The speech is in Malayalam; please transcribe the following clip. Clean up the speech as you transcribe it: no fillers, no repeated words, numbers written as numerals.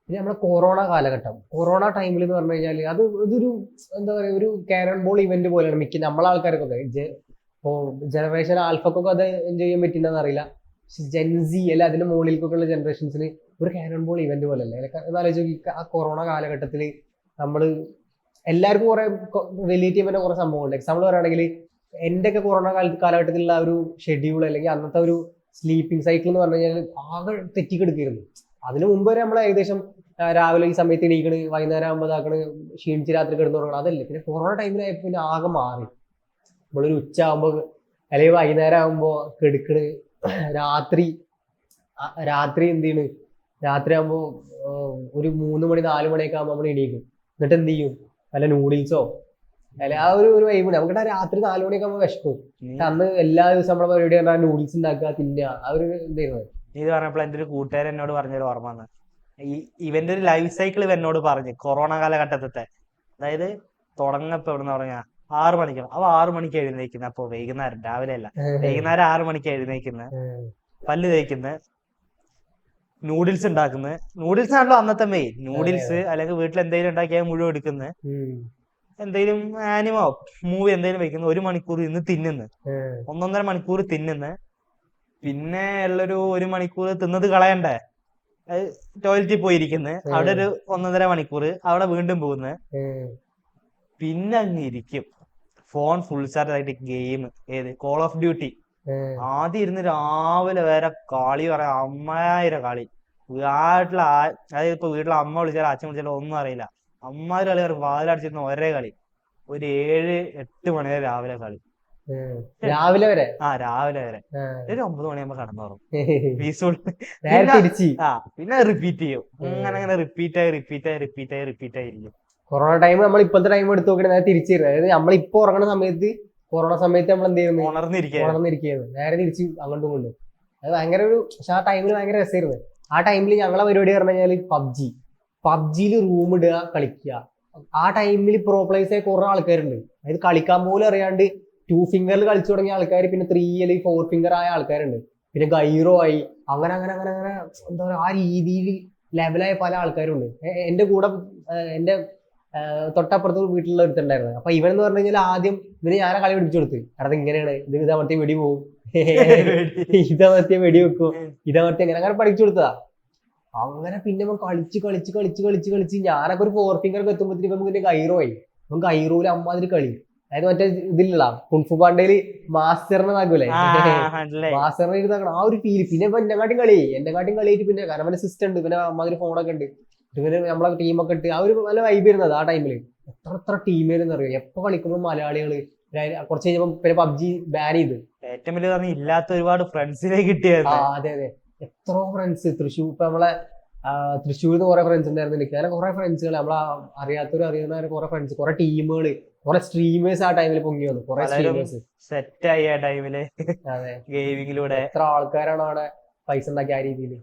പിന്നെ നമ്മുടെ കൊറോണ ടൈമിൽ എന്ന് പറഞ്ഞു കഴിഞ്ഞാൽ ഇതൊരു എന്താ പറയാ ഒരു ക്യാരൻ ബോൾ ഇവന്റ് പോലെയാണ് മിക്ക നമ്മളെ ആൾക്കാർക്കൊക്കെ ഇപ്പോ ജനറേഷൻ ആൽഫക്കൊക്കെ അത് എൻജോയ് ചെയ്യാൻ പറ്റില്ലെന്ന് അറിയില്ല. പക്ഷെ ജെൻസി അല്ല അതിന്റെ മുകളിലേക്കൊക്കെ ഉള്ള ജനറേഷൻസിന് ഒരു ക്യാരൻ ബോൾ ഇവന്റ് പോലെയല്ലേ. എന്നാലോചിച്ച് നോക്കി ആ കൊറോണ കാലഘട്ടത്തിൽ നമ്മള് എല്ലാവർക്കും കുറെ റിലേറ്റ് ചെയ്യാൻ പറ്റുന്ന കുറെ സംഭവങ്ങളുണ്ട്. എക്സാമ്പിൾ പറയുകയാണെങ്കിൽ എന്റെ ഒക്കെ കൊറോണ കാലഘട്ടത്തിലുള്ള ആ ഒരു ഷെഡ്യൂൾ അല്ലെങ്കിൽ അന്നത്തെ ഒരു സ്ലീപ്പിംഗ് സൈക്കിൾ എന്ന് പറഞ്ഞു കഴിഞ്ഞാൽ ആകെ തെറ്റിക്കെടുക്കായിരുന്നു. അതിനു മുമ്പ് വരെ നമ്മൾ ഏകദേശം രാവിലെ ഈ സമയത്ത് എണീക്കണ്, വൈകുന്നേരം ആകുമ്പോൾ ഇതാക്കണ്, ക്ഷീണിച്ച് രാത്രി കിടന്നു തുടങ്ങണം. അതല്ലേ പിന്നെ കൊറോണ ടൈമിലായപ്പോ പിന്നെ ആകെ മാറി. നമ്മളൊരു ഉച്ച ആകുമ്പോ അല്ലെങ്കിൽ വൈകുന്നേരം ആകുമ്പോ കെടുക്കണ്, രാത്രി രാത്രി എന്ത് ചെയ്യണ്, രാത്രി ആകുമ്പോ ഒരു 3 മണി 4 മണിയൊക്കെ ആകുമ്പോ നമ്മൾ എണീക്കും. എന്നിട്ട് എന്ത് ചെയ്യും, വല്ല നൂഡിൽസോ അല്ല ആ ഒരു വൈബ് നമുക്കിടെ രാത്രി 4 മണിയൊക്കെ ആകുമ്പോൾ വിശക്കും. അന്ന് എല്ലാ ദിവസവും നമ്മളെ പരിപാടി പറഞ്ഞാൽ നൂഡിൽസ് ഉണ്ടാക്കുക, തിന്നുക, ആ ഒരു ഇതായിരുന്നു. ഇത് പറഞ്ഞപ്പോൾ എന്റെ ഒരു കൂട്ടുകാരൻ എന്നോട് പറഞ്ഞൊരു ഓർമ്മ വന്ന് ഇവന്റെ ഒരു ലൈഫ് സൈക്കിൾ എന്നോട് പറഞ്ഞു കൊറോണ കാലഘട്ടത്തെ. അതായത് തുടങ്ങപ്പോ എവിടെന്ന് പറഞ്ഞാൽ 6 മണിക്കാണ്. അവ 6 മണിക്ക് എഴുന്നേക്കുന്നത്. അപ്പൊ വൈകുന്നേരം, രാവിലെ അല്ല, വൈകുന്നേരം 6 മണിക്ക് എഴുന്നേക്കുന്നത്, പല്ല് തേക്കുന്നത്, നൂഡിൽസ് ഉണ്ടാക്കുന്നത്. നൂഡിൽസ് ആണല്ലോ അന്നത്തെ മെയിൻ. നൂഡിൽസ് അല്ലെങ്കിൽ വീട്ടിൽ എന്തെങ്കിലും ഉണ്ടാക്കിയാൽ മുഴുവൻ എടുക്കുന്നത്. എന്തെങ്കിലും ആനിമോ മൂവി എന്തെങ്കിലും വെക്കുന്നു, 1 മണിക്കൂർ ഇന്ന് തിന്നുന്നു, 1.5 മണിക്കൂർ തിന്നുന്നു. പിന്നെ ഉള്ളൊരു 1 മണിക്കൂർ തിന്നത് കളയണ്ടേ, ടോയ്ലറ്റിൽ പോയിരിക്കുന്നത്, അവിടെ ഒരു 1.5 മണിക്കൂർ, അവിടെ വീണ്ടും പോകുന്നത്. പിന്നെ അങ്ങ് ഇരിക്കും ഫോൺ ഫുൾ ചാർജ് ആയിട്ട് ഗെയിം. ഏത് കോൾ ഓഫ് ഡ്യൂട്ടി. ആദ്യം ഇരുന്ന് രാവിലെ വരെ കളി പറയാം, 1000 കളി. അതായത് ഇപ്പൊ വീട്ടിലെ അമ്മ വിളിച്ചാലോ അച്ഛൻ വിളിച്ചാലോ ഒന്നും അറിയില്ല. അമ്മാതിരി കളി പറയും, വാതിലടിച്ചിരുന്ന ഒരേ കളി. ഒരു 7-8 മണി വരെ രാവിലെ കളി. രാവിലെ വരെ രാവിലെ വരെ. ഒരു 9 മണിയാകുമ്പോ കടന്നുറങ്ങും. പിന്നെ റിപ്പീറ്റ് ചെയ്യും. അങ്ങനെ റിപ്പീറ്റ് ആയിരിക്കും. കൊറോണ ടൈം നമ്മൾ ഇപ്പോഴത്തെ ടൈം എടുത്ത് നോക്കണേ നേരെ തിരിച്ചിരുന്നത്. അതായത് നമ്മളിപ്പോ ഉറങ്ങണ സമയത്ത് കൊറോണ സമയത്ത് നമ്മൾ എന്ത് ചെയ്യുന്നു, ഉണർന്നിരിക്കുകയായിരുന്നു. നേരെ തിരിച്ച് അങ്ങോട്ടും ഇങ്ങോട്ടും. അത് ഭയങ്കര ഒരു പക്ഷെ ആ ടൈമിൽ ഭയങ്കര രസമായിരുന്നു. ആ ടൈമിൽ ഞങ്ങളെ പരിപാടി പറഞ്ഞു കഴിഞ്ഞാൽ പബ്ജിയിൽ റൂം ഇടുക, കളിക്കുക. ആ ടൈമിൽ പ്രോ പ്ലേയേഴ്സ് കുറെ ആൾക്കാരുണ്ട്. അതായത് കളിക്കാൻ പോലും അറിയാണ്ട് 2 ഫിംഗറിൽ കളിച്ചു തുടങ്ങിയ ആൾക്കാർ, പിന്നെ 3 അല്ലെങ്കിൽ 4 ഫിംഗർ ആയ ആൾക്കാരുണ്ട്, പിന്നെ ഗൈറോ ആയി, അങ്ങനെ അങ്ങനെ അങ്ങനെ അങ്ങനെ എന്താ പറയുക ആ രീതിയിൽ ലെവലായ പല ആൾക്കാരുണ്ട്. എന്റെ കൂടെ എന്റെ തൊട്ടപ്പുറത്ത് വീട്ടിലുള്ള ഒരുത്തുണ്ടായിരുന്നു. അപ്പൊ ഇവൻ എന്ന് പറഞ്ഞു കഴിഞ്ഞാൽ ആദ്യം ഞാനെ കളി പിടിച്ചു കൊടുത്ത്, കാരണം ഇങ്ങനെയാണ് ഇത്, ഇതമർത്തിയ വെടി പോകും, ഇതമർത്തിയ വെടി വെക്കും, ഇതമർത്തിയ അങ്ങനെ അങ്ങനെ പഠിച്ചു കൊടുത്തതാ. അങ്ങനെ പിന്നെ കളിച്ച് ഞാനൊക്കെ ഒരു 4 ഫിംഗർ ഒക്കെ എത്തുമ്പോഴത്തേക്കും നമുക്ക് ഗൈറോ ആയി. നമുക്ക് ഗൈറോയില് അമ്മാതിരി കളി. അതായത് മറ്റേ ഇതിലുള്ള കുൻഫു പാണ്ടയില് മാസ്റ്ററിനെ നാക്കൂലേ, മാസ്റ്ററിനെ ഇരുന്നാക്കണം ആ ഒരു ഫീല്. പിന്നെ ഇപ്പൊ എന്നെക്കാട്ടും കളിയായിട്ട് പിന്നെ കാരണം സിസ്റ്റം ഉണ്ട്, പിന്നെ അമ്മാതിരി ഫോണൊക്കെ ഉണ്ട്, പിന്നെ നമ്മളെ ടീമൊക്കെ ഇട്ട് ആ ഒരു നല്ല വൈബ് വരുന്നത് ആ ടൈമില്. എത്ര ടീമേരെന്ന് അറിയാം. എപ്പൊ കളിക്കുമ്പോൾ മലയാളികള്. കുറച്ച് കഴിഞ്ഞപ്പോ പിന്നെ പബ്ജി ബാൻ ചെയ്ത്. ഏറ്റവും വലിയ പറഞ്ഞ ഇല്ലാത്ത ഒരുപാട് ഫ്രണ്ട്സിനെ കിട്ടിയത്. അതെ എത്രയോ ഫ്രണ്ട്സ് തൃശ്ശൂർ. ഇപ്പൊ നമ്മളെ തൃശ്ശൂരിൽ നിന്ന് കുറെ ഫ്രണ്ട്സ് ഉണ്ടായിരുന്നു എനിക്ക്. അങ്ങനെ കുറെ ഫ്രണ്ട്സുകൾ നമ്മളെ അറിയുന്നവര് കുറെ ഫ്രണ്ട്സ്, കുറെ ടീമുകള്, കുറെ സ്ട്രീമേഴ്സ് ആ ടൈമിൽ പൊങ്ങി വന്നു. കുറെ സ്ട്രീമേഴ്സ് സെറ്റ് ആയി ആ ടൈമില്. അതെ, ഗെയിമിങ്ങിലൂടെ എത്ര ആൾക്കാരാണ് അവിടെ പൈസ ഉണ്ടാക്കി ആ രീതിയിൽ.